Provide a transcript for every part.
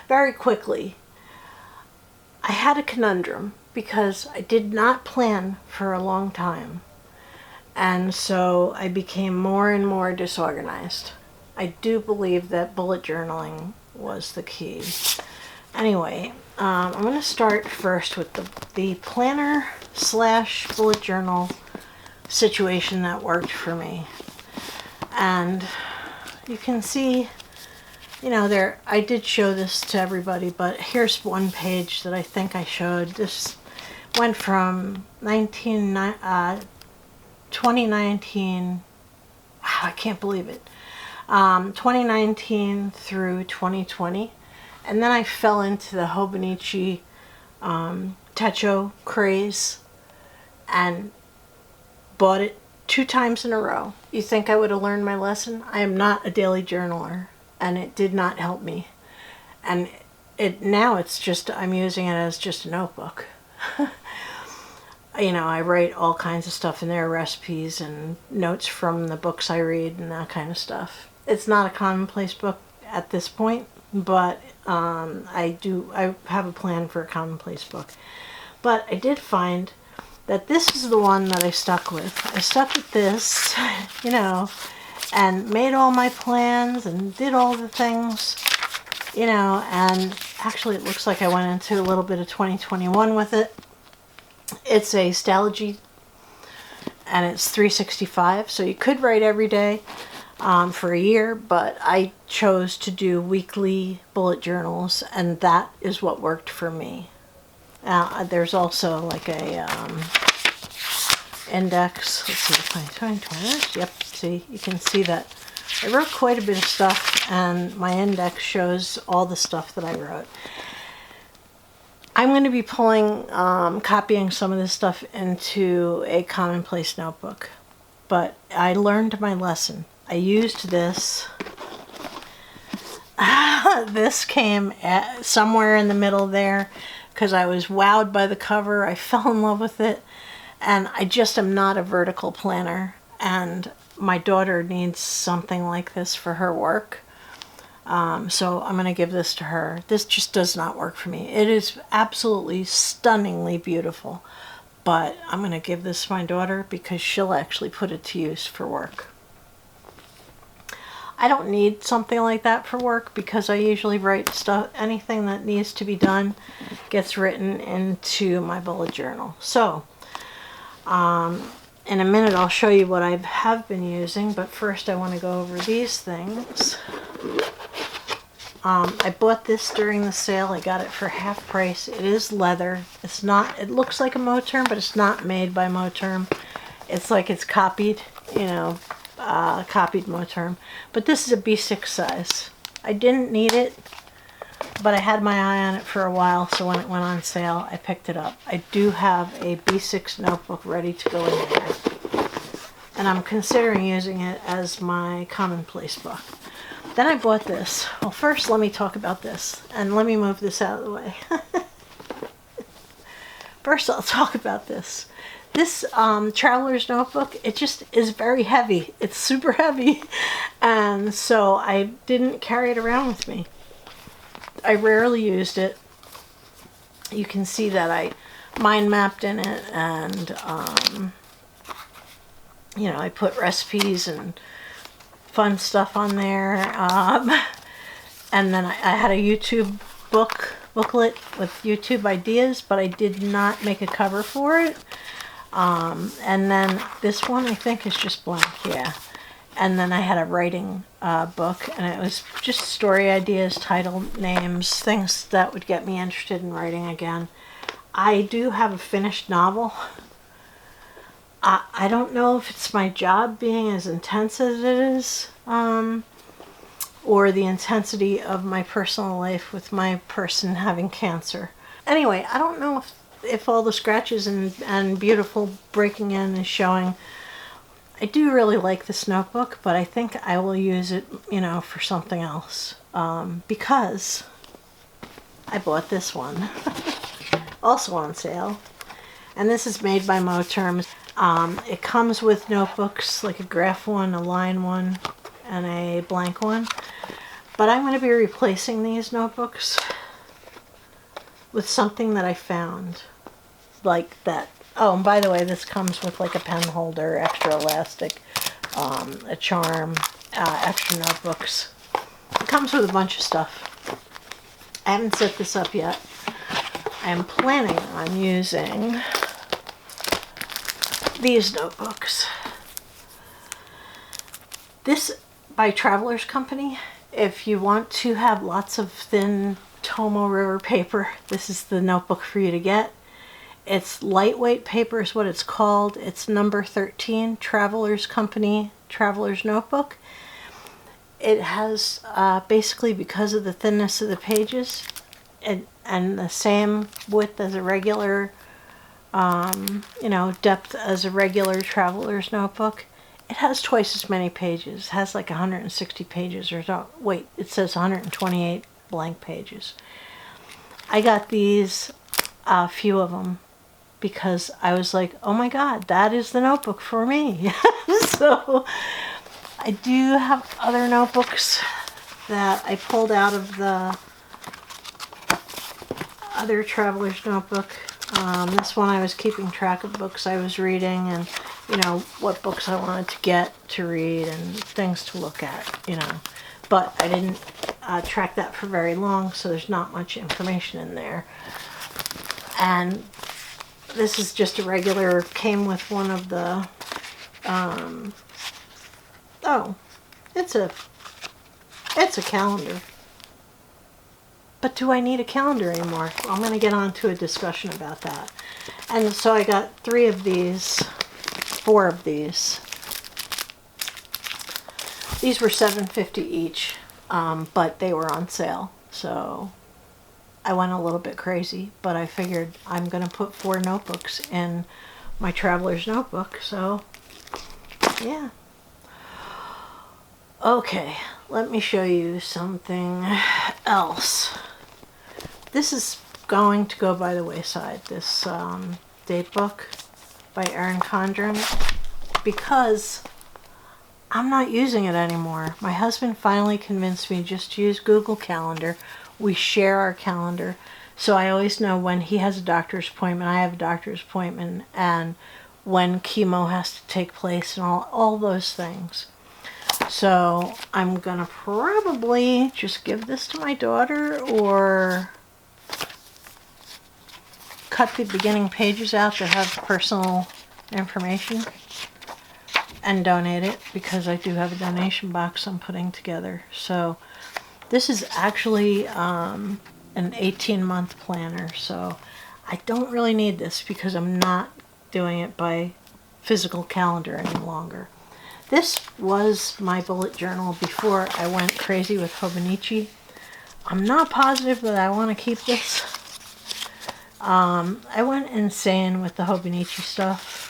very quickly, I had a conundrum because I did not plan for a long time. And so I became more and more disorganized. I do believe that bullet journaling was the key. Anyway, I'm going to start first with the planner slash bullet journal situation that worked for me. And you can see, you know, there, I did show this to everybody, but here's one page that I think I showed. This went from 2019, wow, I can't believe it, 2019 through 2020. And then I fell into the Hobonichi Techo craze and bought it 2 times in a row. You think I would have learned my lesson? I am not a daily journaler, and it did not help me. And now it's just, I'm using it as just a notebook. You know, I write all kinds of stuff in there, recipes and notes from the books I read and that kind of stuff. It's not a commonplace book at this point, but I have a plan for a commonplace book. But I did find that this is the one that I stuck with. I stuck with this, you know, and made all my plans and did all the things, you know, and actually it looks like I went into a little bit of 2021 with it. It's a Stalogy, and it's 365, so you could write every day for a year, but I chose to do weekly bullet journals, and that is what worked for me. There's also like a index. Let's see, 2020. Yep, see, you can see that I wrote quite a bit of stuff, and my index shows all the stuff that I wrote. I'm going to be copying some of this stuff into a commonplace notebook, but I learned my lesson. I used this. This came somewhere in the middle there because I was wowed by the cover. I fell in love with it, and I just am not a vertical planner, and my daughter needs something like this for her work. So I'm going to give this to her. This just does not work for me. It is absolutely stunningly beautiful, but I'm going to give this to my daughter because she'll actually put it to use for work. I don't need something like that for work because I usually write stuff, anything that needs to be done gets written into my bullet journal. So, in a minute I'll show you what I have been using, but first I want to go over these things. I bought this during the sale. I got it for half price. It is leather. It's not, it looks like a Moterm, but it's not made by Moterm. It's like it's copied, you know, copied Moterm. But this is a B6 size. I didn't need it, but I had my eye on it for a while, so when it went on sale, I picked it up. I do have a B6 notebook ready to go in there, and I'm considering using it as my commonplace book. Then I bought this. Well, first let me talk about this, and let me move this out of the way. First I'll talk about this. This traveler's notebook, it just is very heavy. It's super heavy, and so I didn't carry it around with me. I rarely used it. You can see that I mind mapped in it, and you know, I put recipes and fun stuff on there, and then I had a YouTube booklet with YouTube ideas, but I did not make a cover for it. And then this one I think is just blank, yeah. And then I had a writing book, and it was just story ideas, title names, things that would get me interested in writing again. I do have a finished novel. I don't know if it's my job being as intense as it is, or the intensity of my personal life with my person having cancer. Anyway, I don't know if all the scratches and beautiful breaking in is showing. I do really like this notebook, but I think I will use it, you know, for something else, because I bought this one, also on sale, and this is made by Moterm. It comes with notebooks, like a graph one, a line one, and a blank one, but I'm going to be replacing these notebooks with something that I found like that. Oh, and by the way, this comes with like a pen holder, extra elastic, a charm, extra notebooks. It comes with a bunch of stuff. I haven't set this up yet. I am planning on using these notebooks. This by Traveler's Company. If you want to have lots of thin Tomo River paper, this is the notebook for you to get. It's lightweight paper is what it's called. It's number 13, Traveler's Company, Traveler's Notebook. It has, basically because of the thinness of the pages and the same width as a regular, depth as a regular Traveler's Notebook, it has twice as many pages. It has like 160 pages or so. Wait, it says 128 blank pages. I got these, a few of them, because I was like, oh my God, that is the notebook for me. So I do have other notebooks that I pulled out of the other Traveler's Notebook. This one I was keeping track of books I was reading and, what books I wanted to get to read and things to look at, But I didn't track that for very long, so there's not much information in there. And this is just a regular, came with one of the, it's a calendar. But do I need a calendar anymore? I'm going to get on to a discussion about that. And so I got 4 of these. These were $7.50 each, but they were on sale. So I went a little bit crazy, but I figured I'm going to put 4 notebooks in my Traveler's Notebook. So yeah. Okay, let me show you something else. This is going to go by the wayside, this date book by Erin Condren, because I'm not using it anymore. My husband finally convinced me just to use Google Calendar. We share our calendar, so I always know when he has a doctor's appointment, I have a doctor's appointment, and when chemo has to take place and all those things. So I'm gonna probably just give this to my daughter or cut the beginning pages out that have personal information and donate it, because I do have a donation box I'm putting together. So this is actually an 18-month planner, so I don't really need this because I'm not doing it by physical calendar any longer. This was my bullet journal before I went crazy with Hobonichi. I'm not positive that I want to keep this. I went insane with the Hobonichi stuff.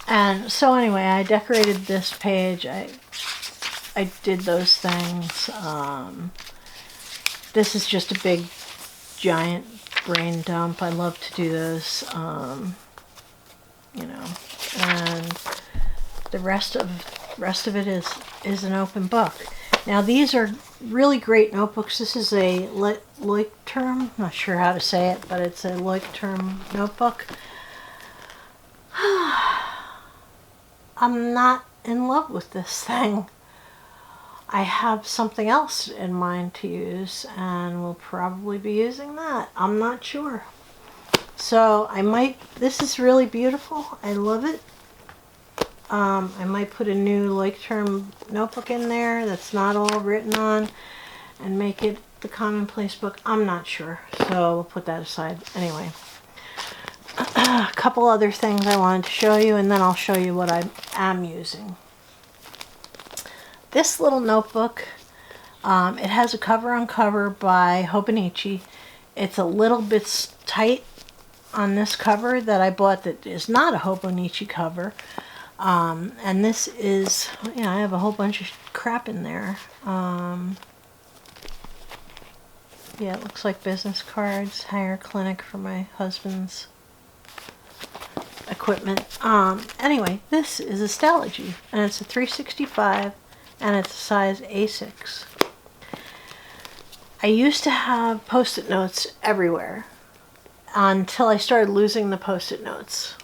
And so anyway, I decorated this page. I did those things. This is just a big, giant brain dump. I love to do those. And the rest of it is an open book. Now these are really great notebooks. This is a Leuchtturm, not sure how to say it, but it's a Leuchtturm notebook. I'm not in love with this thing. I have something else in mind to use, and we'll probably be using that. I'm not sure. So this is really beautiful. I love it. I might put a new Leuchtturm notebook in there that's not all written on and make it the commonplace book. I'm not sure. So we'll put that aside. Anyway, a couple other things I wanted to show you, and then I'll show you what I am using. This little notebook, it has a cover on cover by Hobonichi. It's a little bit tight on this cover that I bought that is not a Hobonichi cover. And this is, I have a whole bunch of crap in there. It looks like business cards, hire clinic for my husband's equipment. Anyway, this is a Stalogy, and it's a 365, and it's a size A6. I used to have Post-it notes everywhere until I started losing the Post-it notes.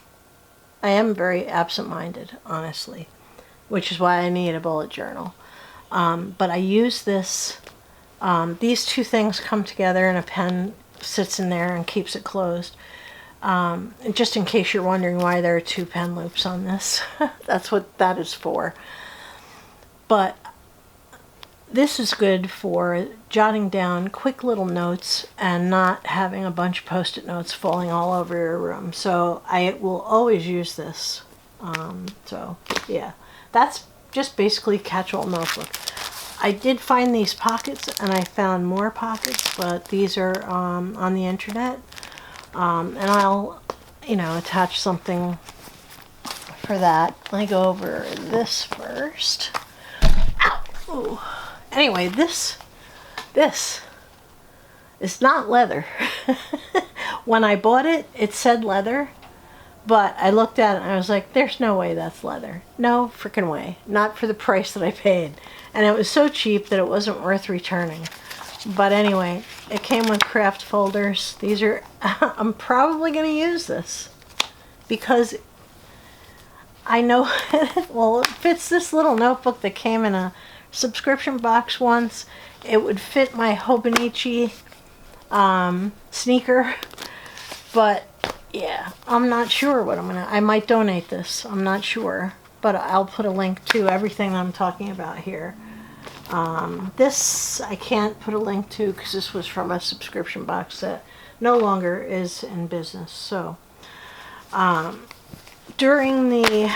I am very absent-minded, honestly, which is why I need a bullet journal. But I use this, these two things come together and a pen sits in there and keeps it closed. And just in case you're wondering why there are two pen loops on this, that's what that is for. But this is good for jotting down quick little notes and not having a bunch of Post-it notes falling all over your room. So I will always use this. So yeah, that's just basically catch-all notebook. I did find these pockets, and I found more pockets, but these are on the internet. And I'll, attach something for that. Let me go over this first. Ow! Ooh. Anyway, this is not leather. When I bought it, it said leather, but I looked at it and I was like, there's no way that's leather. No freaking way. Not for the price that I paid. And it was so cheap that it wasn't worth returning. But anyway, it came with craft folders. These are, I'm probably going to use this because I know, well, it fits this little notebook that came in a subscription box once. It would fit my Hobonichi sneaker, but yeah, I'm not sure what I might donate this. I'm not sure, but I'll put a link to everything I'm talking about here. This I can't put a link to because this was from a subscription box that no longer is in business. So during the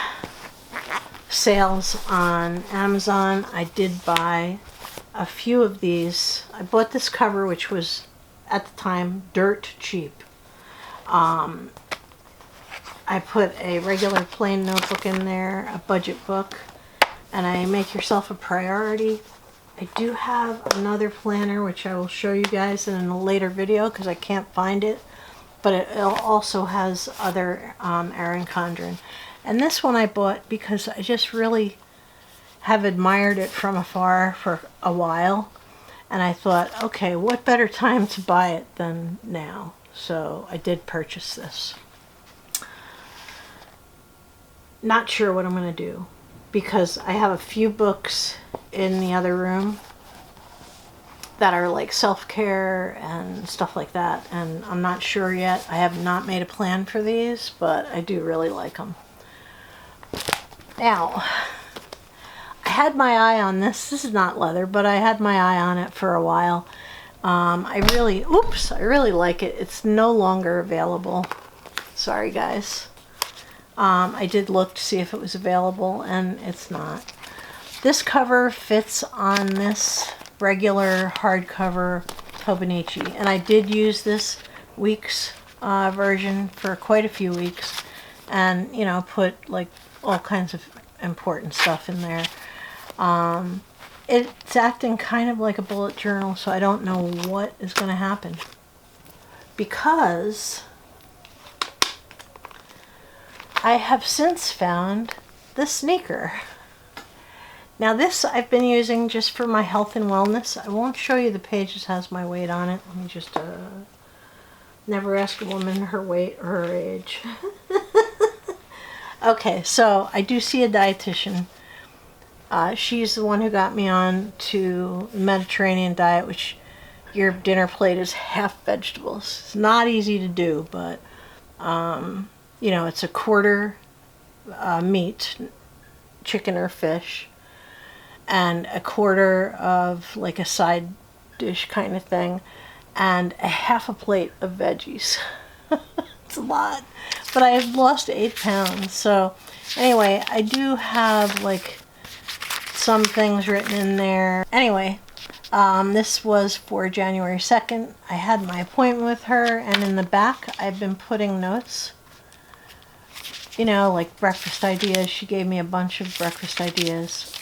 sales on Amazon, I did buy a few of these. I bought this cover, which was at the time dirt cheap. I put a regular plain notebook in there, a budget book, and I Make Yourself a Priority. I do have another planner, which I will show you guys in a later video because I can't find it, but it also has other Erin Condren. And this one I bought because I just really have admired it from afar for a while. And I thought, okay, what better time to buy it than now? So I did purchase this. Not sure what I'm going to do because I have a few books in the other room that are like self-care and stuff like that. And I'm not sure yet. I have not made a plan for these, but I do really like them. Now, I had my eye on this. This is not leather, but I had my eye on it for a while. I really like it. It's no longer available. Sorry, guys. I did look to see if it was available, and it's not. This cover fits on this regular hardcover Hobonichi, and I did use this week's version for quite a few weeks, and put like all kinds of important stuff in there. It's acting kind of like a bullet journal, so I don't know what is going to happen because I have since found this sneaker. Now this I've been using just for my health and wellness. I won't show you the page that has my weight on it. Let me just never ask a woman her weight or her age. Okay, so I do see a dietitian. She's the one who got me on to Mediterranean diet, which your dinner plate is half vegetables. It's not easy to do, but it's a quarter meat, chicken or fish, and a quarter of like a side dish kind of thing, and a half a plate of veggies. It's a lot, but I have lost 8 pounds. So anyway, I do have like some things written in there. Anyway, this was for January 2nd. I had my appointment with her, and in the back I've been putting notes, like breakfast ideas. She gave me a bunch of breakfast ideas.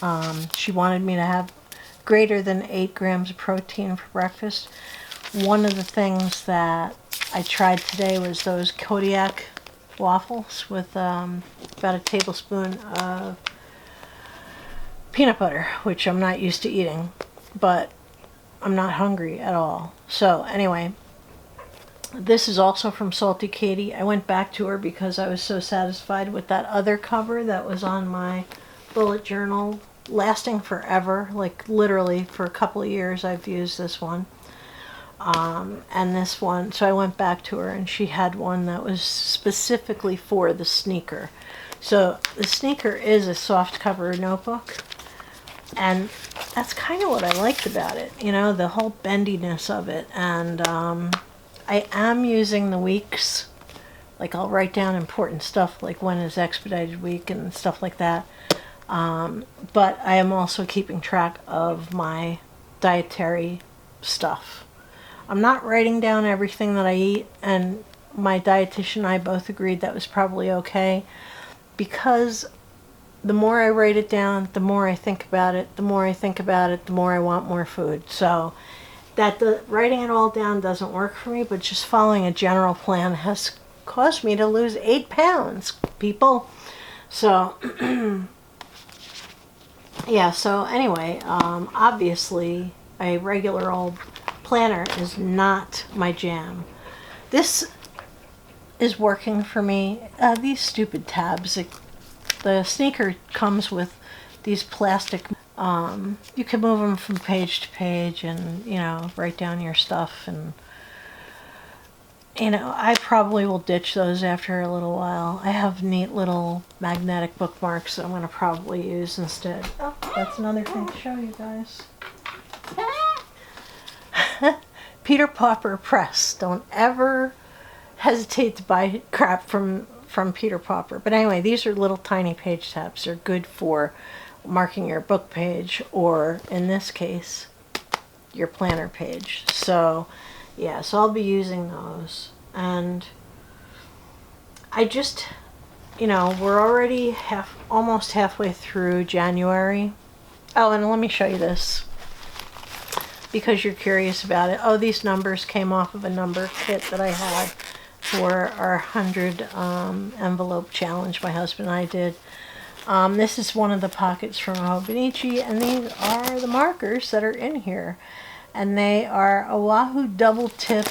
She wanted me to have greater than 8 grams of protein for breakfast. One of the things that I tried today was those Kodiak waffles with about a tablespoon of peanut butter, which I'm not used to eating, but I'm not hungry at all. So anyway, this is also from Salty Katie. I went back to her because I was so satisfied with that other cover that was on my bullet journal, lasting forever, like literally for a couple of years I've used this one. And this one, so I went back to her and she had one that was specifically for the sneaker. So the sneaker is a soft cover notebook, and that's kind of what I liked about it, you know, the whole bendiness of it. And I am using the weeks, like I'll write down important stuff like when is expedited week and stuff like that. But I am also keeping track of my dietary stuff. I'm not writing down everything that I eat, and my dietitian and I both agreed that was probably okay, because the more I write it down, the more I think about it, the more I think about it, the more I want more food. So that the writing it all down doesn't work for me, but just following a general plan has caused me to lose 8 pounds, people. So yeah, so anyway, obviously a regular old planner is not my jam. This is working for me. These stupid tabs. The sneaker comes with these plastic, you can move them from page to page and, you know, write down your stuff. And, you know, I probably will ditch those after a little while. I have neat little magnetic bookmarks that I'm going to probably use instead. Oh, that's another thing to show you guys. Peter Popper Press. Don't ever hesitate to buy crap from Peter Popper. But anyway, these are little tiny page tabs. They're good for marking your book page, or in this case, your planner page. So yeah, so I'll be using those. And I just, you know, we're already almost halfway through January. Oh, and let me show you this, because you're curious about it. Oh, these numbers came off of a number kit that I had for our 100 envelope challenge my husband and I did. This is one of the pockets from Hobonichi, and these are the markers that are in here. And they are Oahu double tip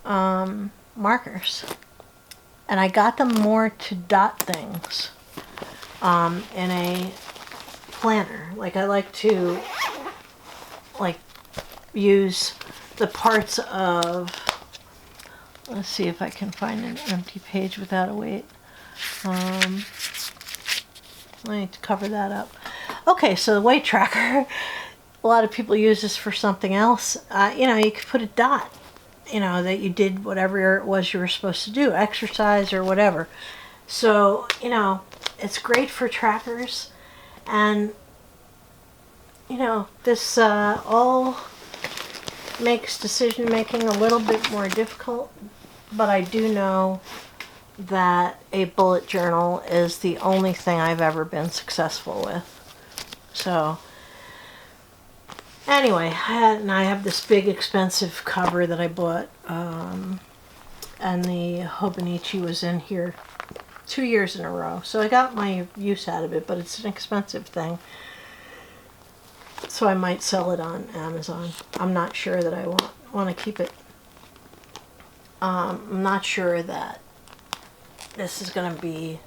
markers. And I got them more to dot things in a planner. Like, I like to use the parts of, let's see if I can find an empty page without a weight. Let me cover that up. Okay, so the weight tracker, a lot of people use this for something else. You know, you could put a dot, you know, that you did whatever it was you were supposed to do, exercise or whatever. So, you know, it's great for trackers. And, you know, this all makes decision making a little bit more difficult, but I do know that a bullet journal is the only thing I've ever been successful with. So anyway, I have this big expensive cover that I bought, and the Hobonichi was in here 2 years in a row, so I got my use out of it, but it's an expensive thing, so I might sell it on Amazon. I'm not sure that I want to keep it. I'm not sure that this is going to be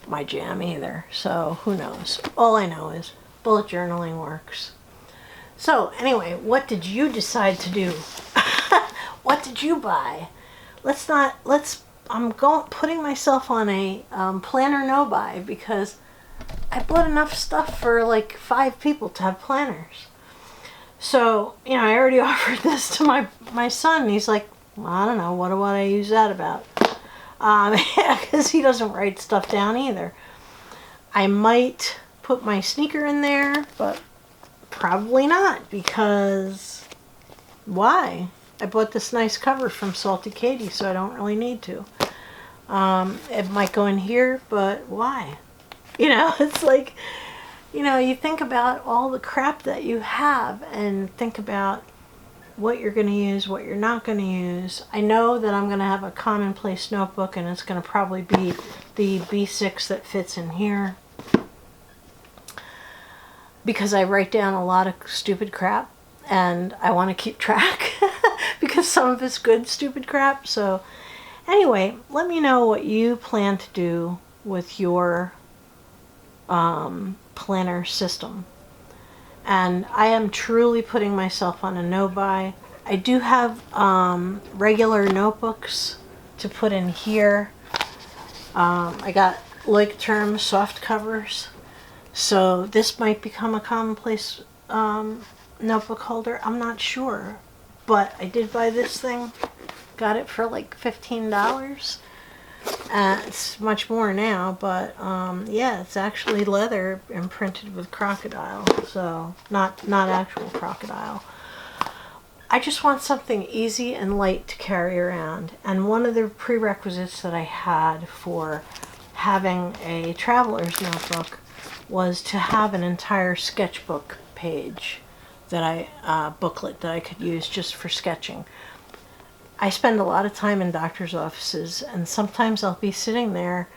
my jam either, so who knows. All I know is bullet journaling works. So anyway, what did you decide to do? What did you buy? I'm putting myself on a planner no buy, because I bought enough stuff for like 5 people to have planners. So, you know, I already offered this to my son. He's like, well, I don't know, what do I use that about? Because he doesn't write stuff down either. I might put my sneaker in there, but probably not, because why? I bought this nice cover from Salty Katie, so I don't really need to. It might go in here, but why? You know, it's like, you know, you think about all the crap that you have and think about what you're going to use, what you're not going to use. I know that I'm going to have a commonplace notebook, and it's going to probably be the B6 that fits in here, because I write down a lot of stupid crap, and I want to keep track because some of it's good, stupid crap. So anyway, let me know what you plan to do with your planner system. And I am truly putting myself on a no-buy. I do have regular notebooks to put in here. I got Leuchtturm soft covers, so this might become a commonplace notebook holder. I'm not sure, but I did buy this thing. Got it for like $15. It's much more now, but yeah, it's actually leather imprinted with crocodile, so not actual crocodile. I just want something easy and light to carry around, and one of the prerequisites that I had for having a traveler's notebook was to have an entire sketchbook page that booklet that I could use just for sketching. I spend a lot of time in doctor's offices, and sometimes I'll be sitting there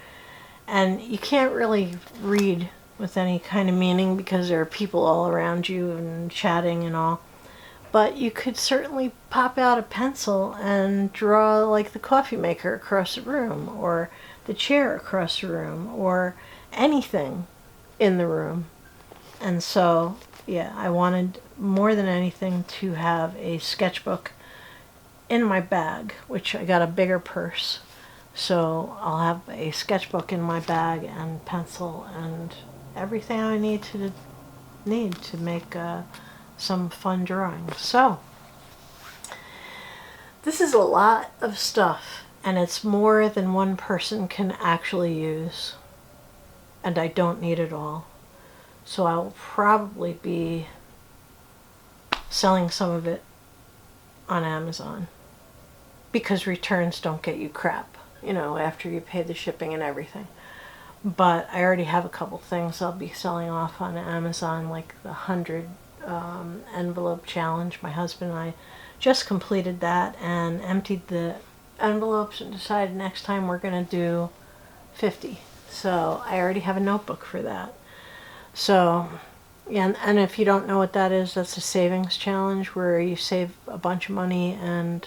and you can't really read with any kind of meaning because there are people all around you and chatting and all. But you could certainly pop out a pencil and draw like the coffee maker across the room, or the chair across the room, or anything in the room. And so, yeah, I wanted more than anything to have a sketchbook in my bag, which I got a bigger purse, so I'll have a sketchbook in my bag and pencil and everything I need to make some fun drawings. So this is a lot of stuff, and it's more than one person can actually use, and I don't need it all, so I'll probably be selling some of it on Amazon, because returns don't get you crap, after you pay the shipping and everything. But I already have a couple things I'll be selling off on Amazon, like the 100 envelope challenge. My husband and I just completed that and emptied the envelopes and decided next time we're going to do 50. So I already have a notebook for that. So yeah, and if you don't know what that is, that's a savings challenge where you save a bunch of money and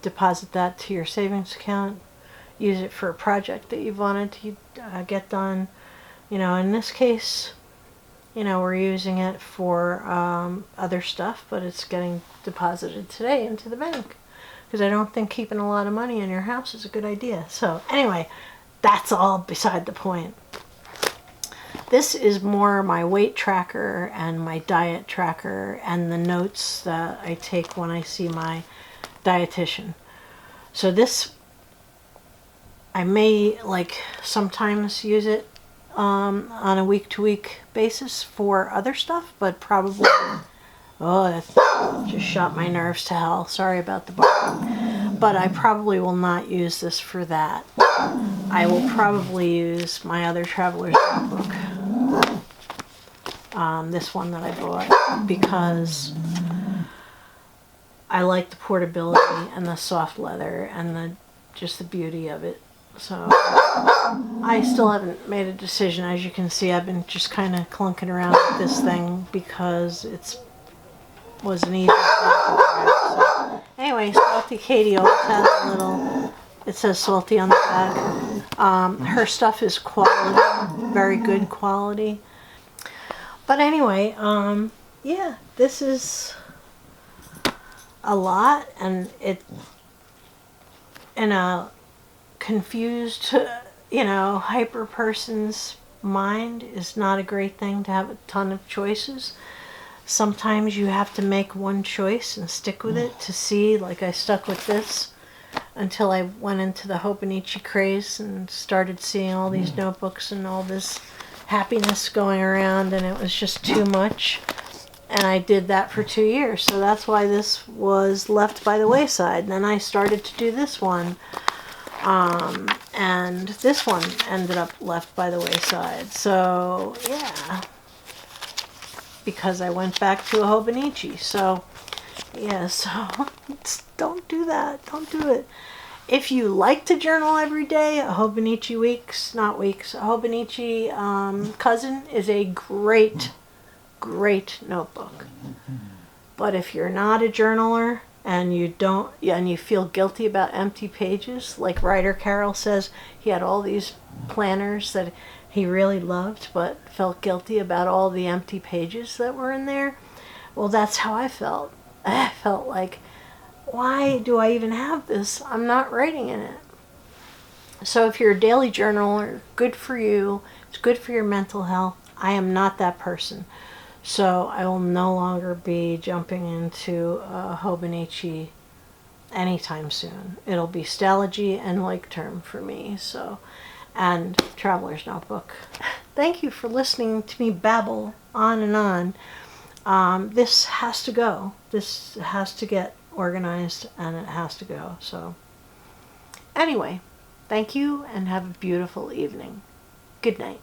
deposit that to your savings account. Use it for a project that you've wanted to get done. In this case, we're using it for other stuff, but it's getting deposited today into the bank, because I don't think keeping a lot of money in your house is a good idea. So anyway, that's all beside the point. This is more my weight tracker and my diet tracker and the notes that I take when I see my dietitian. So this, I may sometimes use it on a week-to-week basis for other stuff, but probably, oh, that just shot my nerves to hell. Sorry about the barking. But I probably will not use this for that. I will probably use my other traveler's notebook. This one that I bought, because I like the portability and the soft leather and just the beauty of it. So I still haven't made a decision. As you can see, I've been just kind of clunking around with this thing because wasn't easy. So anyway, Salty Katie always has a little, it says salty on the back. Her stuff is quality, very good quality. But anyway, yeah, this is a lot, and it, in a confused, hyper person's mind, is not a great thing to have a ton of choices. Sometimes you have to make one choice and stick with it to see, like I stuck with this until I went into the Hobonichi craze and started seeing all these notebooks and all this happiness going around, and it was just too much, and I did that for 2 years. So that's why this was left by the wayside. Then I started to do this one, and this one ended up left by the wayside. So yeah, because I went back to a Hobonichi. So yeah, so don't do that. Don't do it. If you like to journal every day, a Hobonichi Cousin is a great great notebook. But if you're not a journaler and you feel guilty about empty pages, like writer Carol says, he had all these planners that he really loved, but felt guilty about all the empty pages that were in there. Well, that's how I felt. I felt like, why do I even have this? I'm not writing in it. So if you're a daily journaler, good for you. It's good for your mental health. I am not that person. So I will no longer be jumping into Hobonichi anytime soon. It'll be Stalogy and Lake Term for me. So, and Traveler's Notebook. Thank you for listening to me babble on and on. This has to go. This has to get organized and it has to go. So anyway, thank you and have a beautiful evening. Good night.